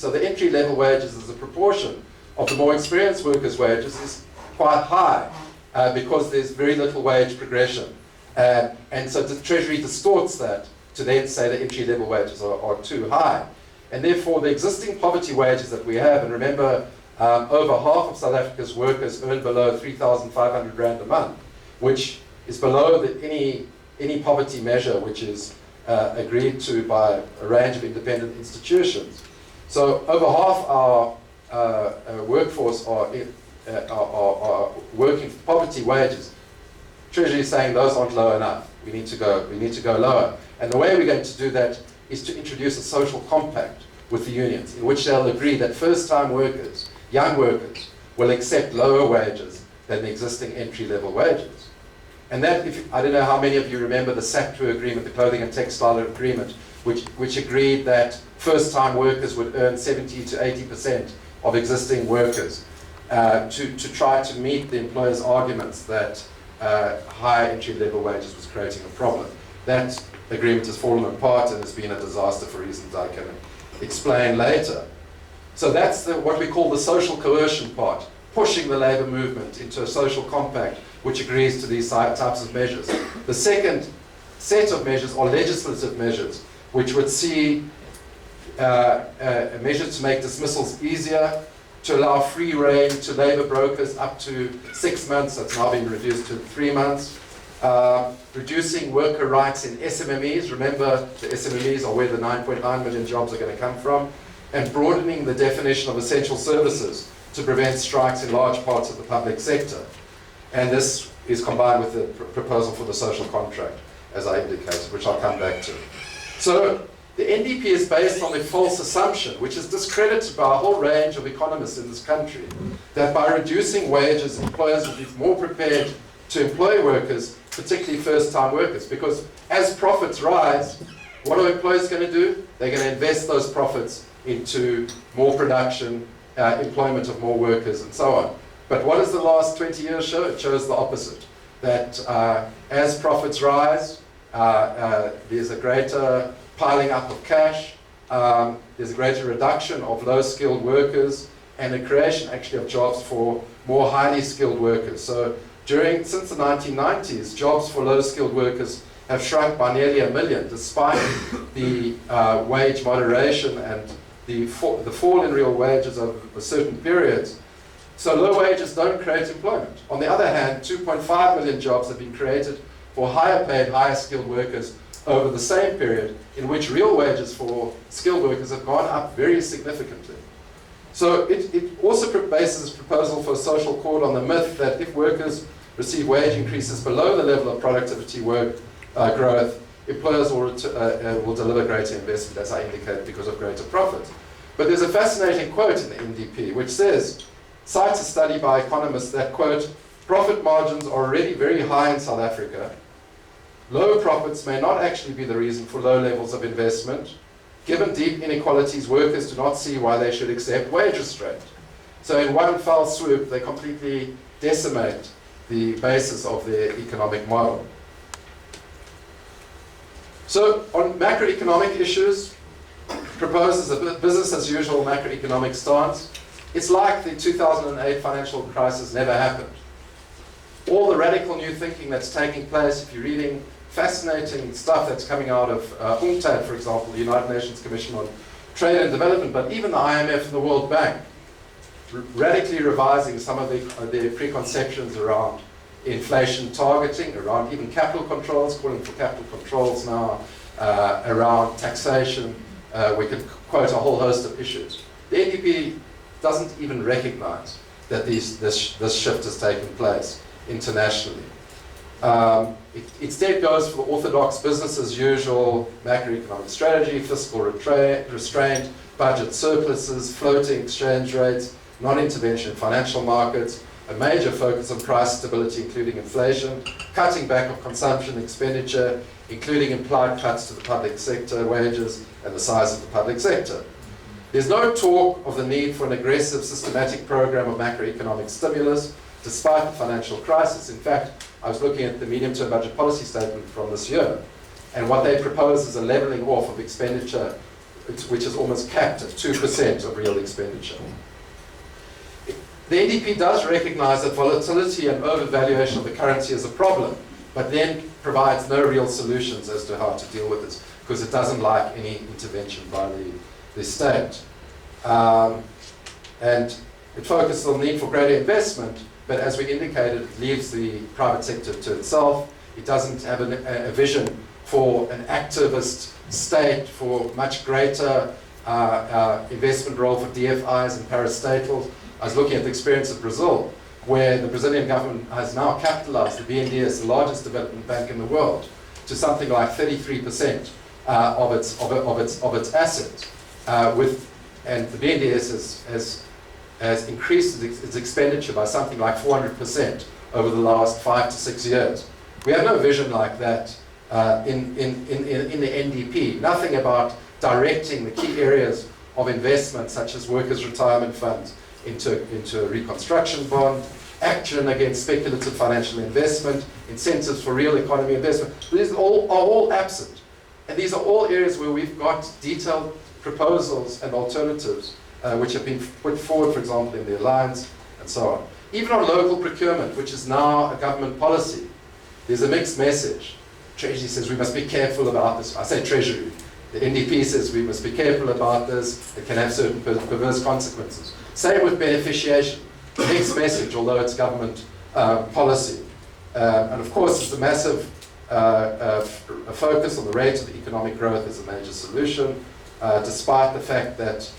So the entry-level wages as a proportion of the more experienced workers' wages is quite high because there's very little wage progression. And so the Treasury distorts that to then say the entry-level wages are too high. And therefore, the existing poverty wages that we have, and remember, over half of South Africa's workers earn below 3,500 Rand a month, which is below any poverty measure which is agreed to by a range of independent institutions. So over half our workforce are working for poverty wages. Treasury is saying those aren't low enough. We need to go lower. And the way we're going to do that is to introduce a social compact with the unions, in which they'll agree that first-time workers, young workers, will accept lower wages than the existing entry-level wages. And that, I don't know how many of you remember the SWOP agreement, the Clothing and Textile Agreement, which agreed that first-time workers would earn 70 to 80% of existing workers to try to meet the employer's arguments that high entry-level wages was creating a problem. That agreement has fallen apart and has been a disaster for reasons I can explain later. So that's what we call the social coercion part, pushing the labour movement into a social compact which agrees to these types of measures. The second set of measures are legislative measures, which would see measures to make dismissals easier, to allow free rein to labour brokers up to 6 months, that's now been reduced to 3 months, reducing worker rights in SMMEs, remember the SMMEs are where the 9.9 million jobs are going to come from, and broadening the definition of essential services to prevent strikes in large parts of the public sector. And this is combined with the proposal for the social contract, as I indicated, which I'll come back to. So the NDP is based on a false assumption, which is discredited by a whole range of economists in this country, that by reducing wages, employers will be more prepared to employ workers, particularly first-time workers, because as profits rise, what are employers going to do? They're going to invest those profits into more production, employment of more workers, and so on. But what does the last 20 years show? It shows the opposite, that as profits rise, there's a greater piling up of cash, there's a greater reduction of low-skilled workers, and a creation actually of jobs for more highly skilled workers. So since the 1990s, jobs for low-skilled workers have shrunk by nearly 1 million, despite the wage moderation and the fall in real wages over certain periods. So low wages don't create employment. On the other hand, 2.5 million jobs have been created for higher paid, higher skilled workers over the same period, in which real wages for skilled workers have gone up very significantly. So it also bases its proposal for a social accord on the myth that if workers receive wage increases below the level of productivity growth, employers will deliver greater investment, as I indicated, because of greater profit. But there's a fascinating quote in the NDP which cites a study by economists that, quote, profit margins are already very high in South Africa. Low profits may not actually be the reason for low levels of investment. Given deep inequalities, workers do not see why they should accept wage restraint. So in one fell swoop, they completely decimate the basis of their economic model. So on macroeconomic issues, proposes a business as usual macroeconomic stance. It's like the 2008 financial crisis never happened. All the radical new thinking that's taking place, if you're reading fascinating stuff that's coming out of UNCTAD, for example, the United Nations Commission on Trade and Development, but even the IMF and the World Bank, radically revising some of their preconceptions around inflation targeting, around even capital controls, calling for capital controls now, around taxation. We could quote a whole host of issues. The NDP doesn't even recognize that this shift has taken place internationally. It instead goes for the orthodox business as usual macroeconomic strategy, fiscal restraint, budget surpluses, floating exchange rates, non-intervention in financial markets, a major focus on price stability, including inflation, cutting back of consumption expenditure, including implied cuts to the public sector wages and the size of the public sector. There's no talk of the need for an aggressive, systematic program of macroeconomic stimulus, despite the financial crisis. In fact, I was looking at the medium-term budget policy statement from this year, and what they propose is a levelling off of expenditure which is almost capped at 2% of real expenditure. The NDP does recognize that volatility and overvaluation of the currency is a problem, but then provides no real solutions as to how to deal with this, because it doesn't like any intervention by the state. And it focuses on the need for greater investment, but as we indicated, it leaves the private sector to itself. It doesn't have a vision for an activist state, for much greater investment role for DFIs and parastatals. I was looking at the experience of Brazil, where the Brazilian government has now capitalized the BNDES, the largest development bank in the world, to something like 33% of its assets. And the BNDES has increased its expenditure by something like 400% over the last 5 to 6 years. We have no vision like that in the NDP. Nothing about directing the key areas of investment, such as workers' retirement funds, into a reconstruction bond, action against speculative financial investment, incentives for real economy investment. These are all absent. And these are all areas where we've got detailed proposals and alternatives which have been put forward, for example, in the Alliance and so on. Even on local procurement, which is now a government policy, there's a mixed message. Treasury says we must be careful about this. I say Treasury. The NDP says we must be careful about this. It can have certain perverse consequences. Same with beneficiation. Mixed message, although it's government policy. And of course, there's a massive a focus on the rate of economic growth as a major solution, despite the fact that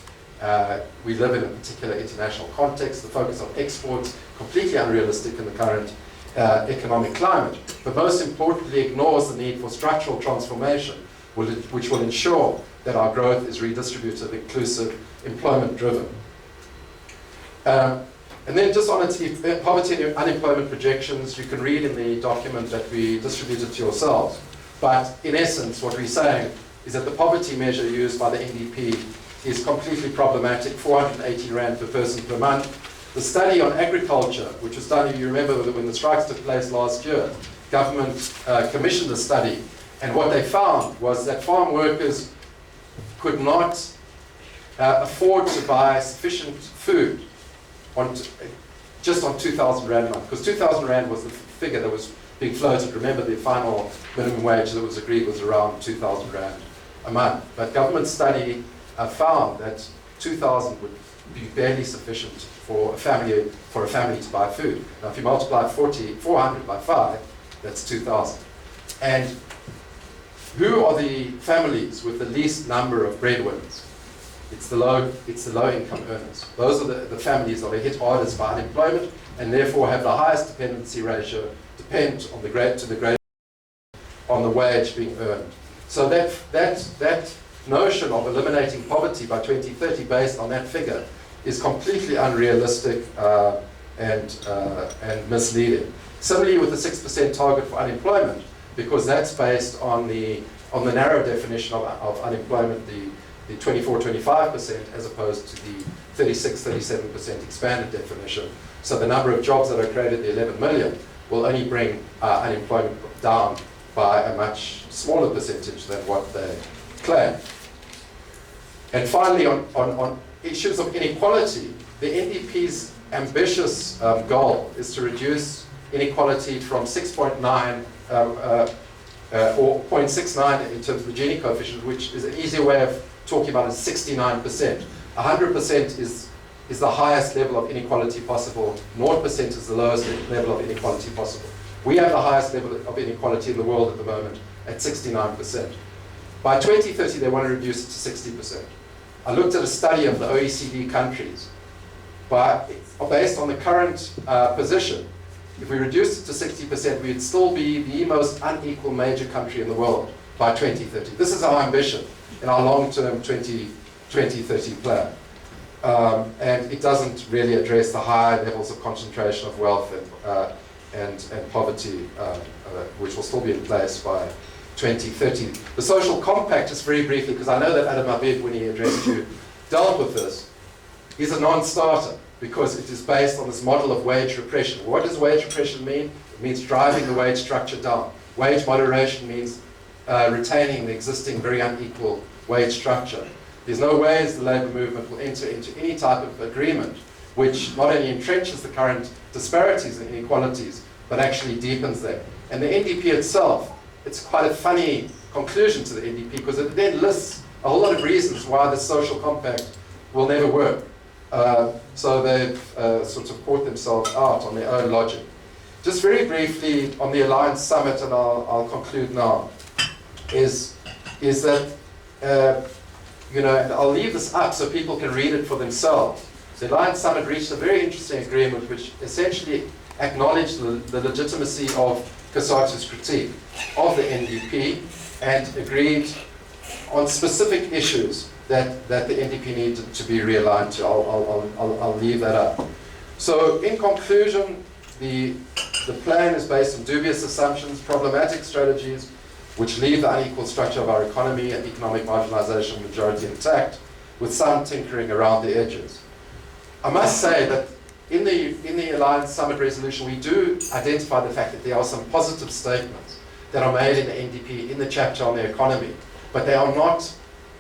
we live in a particular international context. The focus on exports, completely unrealistic in the current economic climate, but most importantly ignores the need for structural transformation, which will ensure that our growth is redistributive, inclusive, employment-driven. And then just on its poverty and unemployment projections, you can read in the document that we distributed to yourselves. But in essence, what we're saying is that the poverty measure used by the NDP is completely problematic, 480 Rand per person per month. The study on agriculture, which was done, if you remember, when the strikes took place last year, government commissioned a study, and what they found was that farm workers could not afford to buy sufficient food just on 2,000 Rand a month, because 2,000 Rand was the figure that was being floated. Remember, the final minimum wage that was agreed was around 2,000 Rand a month. But government study found that 2,000 would be barely sufficient for a family to buy food. Now, if you multiply 400 by 5, that's 2,000. And who are the families with the least number of breadwinners? It's the low income earners. Those are the families that are hit hardest by unemployment and therefore have the highest dependency ratio, depend on the wage being earned. So that notion of eliminating poverty by 2030 based on that figure is completely unrealistic and misleading. Similarly with the 6% target for unemployment, because that's based on the narrow definition of unemployment, the 24-25%, as opposed to the 36-37% expanded definition. So the number of jobs that are created, the 11 million, will only bring unemployment down by a much smaller percentage than what they claim. And finally, on issues of inequality, the NDP's ambitious goal is to reduce inequality from 6.9 or 0.69 in terms of the Gini coefficient, which is an easier way of talking about it, 69%. 100% is the highest level of inequality possible. 0% is the lowest level of inequality possible. We have the highest level of inequality in the world at the moment at 69%. By 2030, they want to reduce it to 60%. I looked at a study of the OECD countries. Based on the current position, if we reduced it to 60%, we'd still be the most unequal major country in the world by 2030. This is our ambition in our long-term 2030 plan. And it doesn't really address the high levels of concentration of wealth and poverty, which will still be in place by 2030. The social compact, just very briefly, because I know that Adam Abid, when he addressed you, dealt with this, is a non-starter, because it is based on this model of wage repression. What does wage repression mean? It means driving the wage structure down. Wage moderation means retaining the existing very unequal wage structure. There's no ways the labour movement will enter into any type of agreement which not only entrenches the current disparities and inequalities, but actually deepens them. And the NDP itself, it's quite a funny conclusion to the NDP, because it then lists a whole lot of reasons why the social compact will never work. So they've sort of caught themselves out on their own logic. Just very briefly on the Alliance Summit, and I'll conclude now, is that, you know, and I'll leave this up so people can read it for themselves. The Alliance Summit reached a very interesting agreement which essentially acknowledged the legitimacy of COSATU's critique of the NDP and agreed on specific issues that the NDP needed to be realigned to. I'll leave that up. So in conclusion, the plan is based on dubious assumptions, problematic strategies, which leave the unequal structure of our economy and economic marginalization majority intact, with some tinkering around the edges. I must say that in the Alliance Summit resolution, we do identify the fact that there are some positive statements that are made in the NDP in the chapter on the economy, but they are not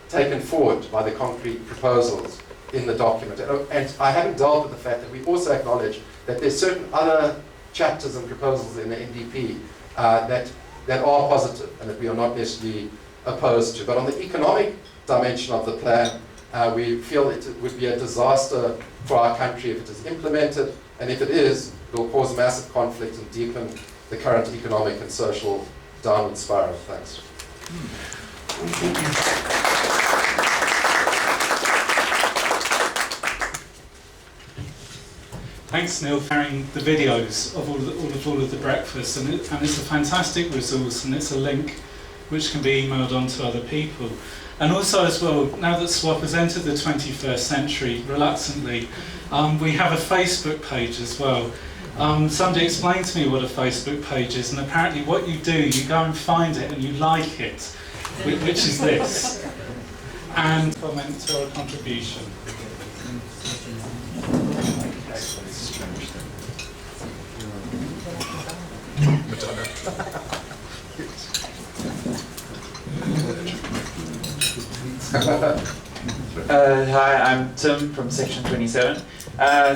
taken forward by the concrete proposals in the document. And I haven't dealt with the fact that we also acknowledge that there's certain other chapters and proposals in the NDP that are positive and that we are not necessarily opposed to. But on the economic dimension of the plan, we feel it would be a disaster for our country if it is implemented, and if it is, it will cause massive conflict and deepen the current economic and social downward spiral. Thanks. Thanks, Neil, for sharing the videos of all of the breakfasts, and it's a fantastic resource, and it's a link which can be emailed on to other people. And also as well, now that SWOP has entered the 21st century, reluctantly, we have a Facebook page as well. Somebody explained to me what a Facebook page is, and apparently what you do, you go and find it and you like it, which is this, and comment to our contribution. Hi, I'm Tim from Section 27.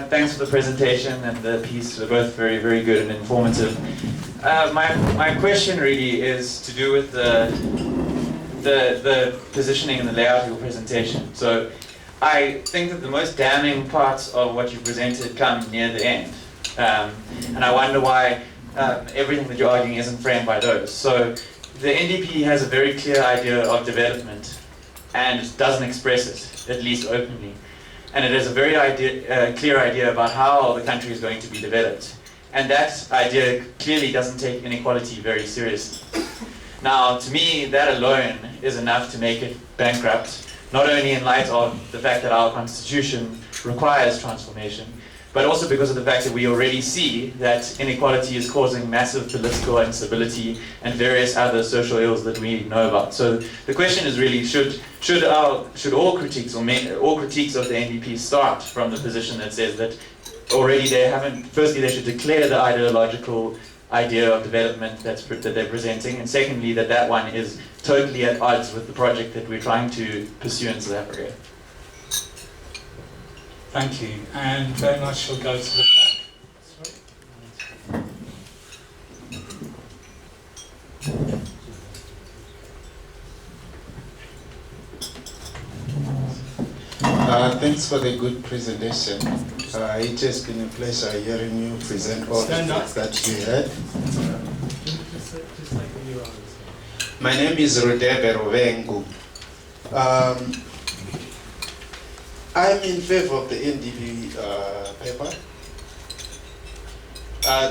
Thanks for the presentation and the piece. They're both very, very good and informative. My question really is to do with the positioning and the layout of your presentation. So I think that the most damning parts of what you presented come near the end. And I wonder why everything that you're arguing isn't framed by those. So the NDP has a very clear idea of development and doesn't express it, at least openly. And it has a very clear idea about how the country is going to be developed. And that idea clearly doesn't take inequality very seriously. Now, to me, that alone is enough to make it bankrupt, not only in light of the fact that our constitution requires transformation, but also because of the fact that we already see that inequality is causing massive political instability and various other social ills that we know about. So the question is really, should all critiques of the NDP start from the position that says that already they haven't, firstly they should declare the ideological idea of development that they're presenting, and secondly that one is totally at odds with the project that we're trying to pursue in South Africa. Thank you, and very much shall go to the back. Thanks for the good presentation. It has been a pleasure hearing you present all the things that you had. My name is Rodebe Rovengu. I'm in favor of the NDP paper.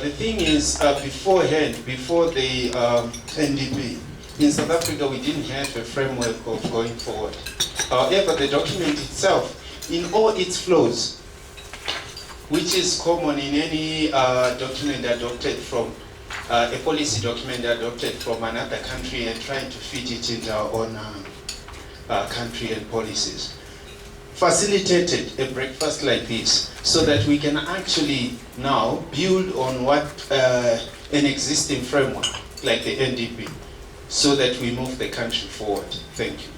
The thing is, beforehand, before the NDP, in South Africa we didn't have a framework of going forward. However, the document itself, in all its flaws, which is common in any document adopted from, a policy document adopted from another country and trying to fit it into our own country and policies, facilitated a breakfast like this so that we can actually now build on what an existing framework like the NDP so that we move the country forward. Thank you.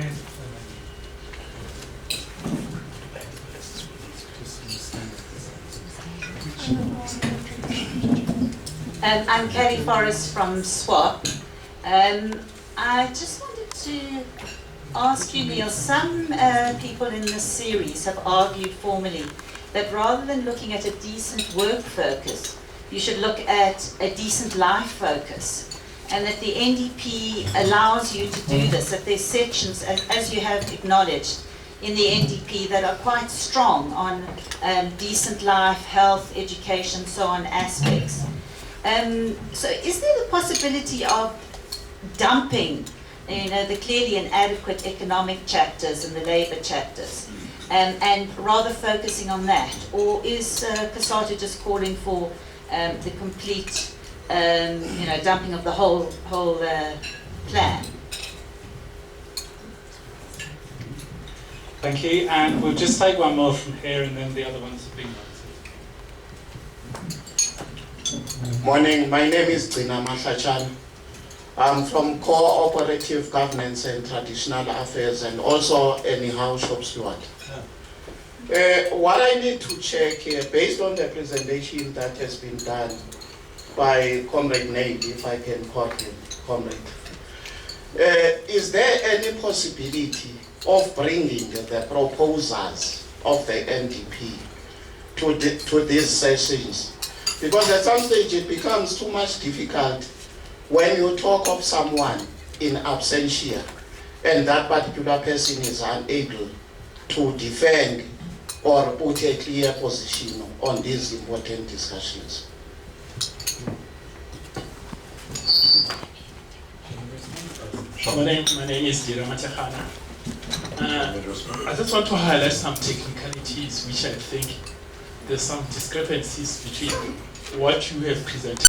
I'm Kelly Forrest from SWOP. I just wanted to ask you, Neil, some people in this series have argued formally that rather than looking at a decent work focus, you should look at a decent life focus, and that the NDP allows you to do this, that there's sections, as you have acknowledged, in the NDP that are quite strong on decent life, health, education, so on aspects. So is there the possibility of dumping, the clearly inadequate economic chapters and the labour chapters, and rather focusing on that? Or is COSATU just calling for the complete, dumping of the whole plan? Thank you, and we'll just take one more from here and then the other ones have been answered. Morning, my name is Gcina Mahlachan. I'm from Cooperative Governance and Traditional Affairs and also anyhow shop steward. What I need to check here, based on the presentation that has been done by Comrade Nate, if I can quote him, Comrade, is there any possibility of bringing the proposals of the NDP to these sessions? Because at some stage it becomes too much difficult when you talk of someone in absentia and that particular person is unable to defend or put a clear position on these important discussions. My name is Dira Matahana. I just want to highlight some technicalities which I think there's some discrepancies between what you have presented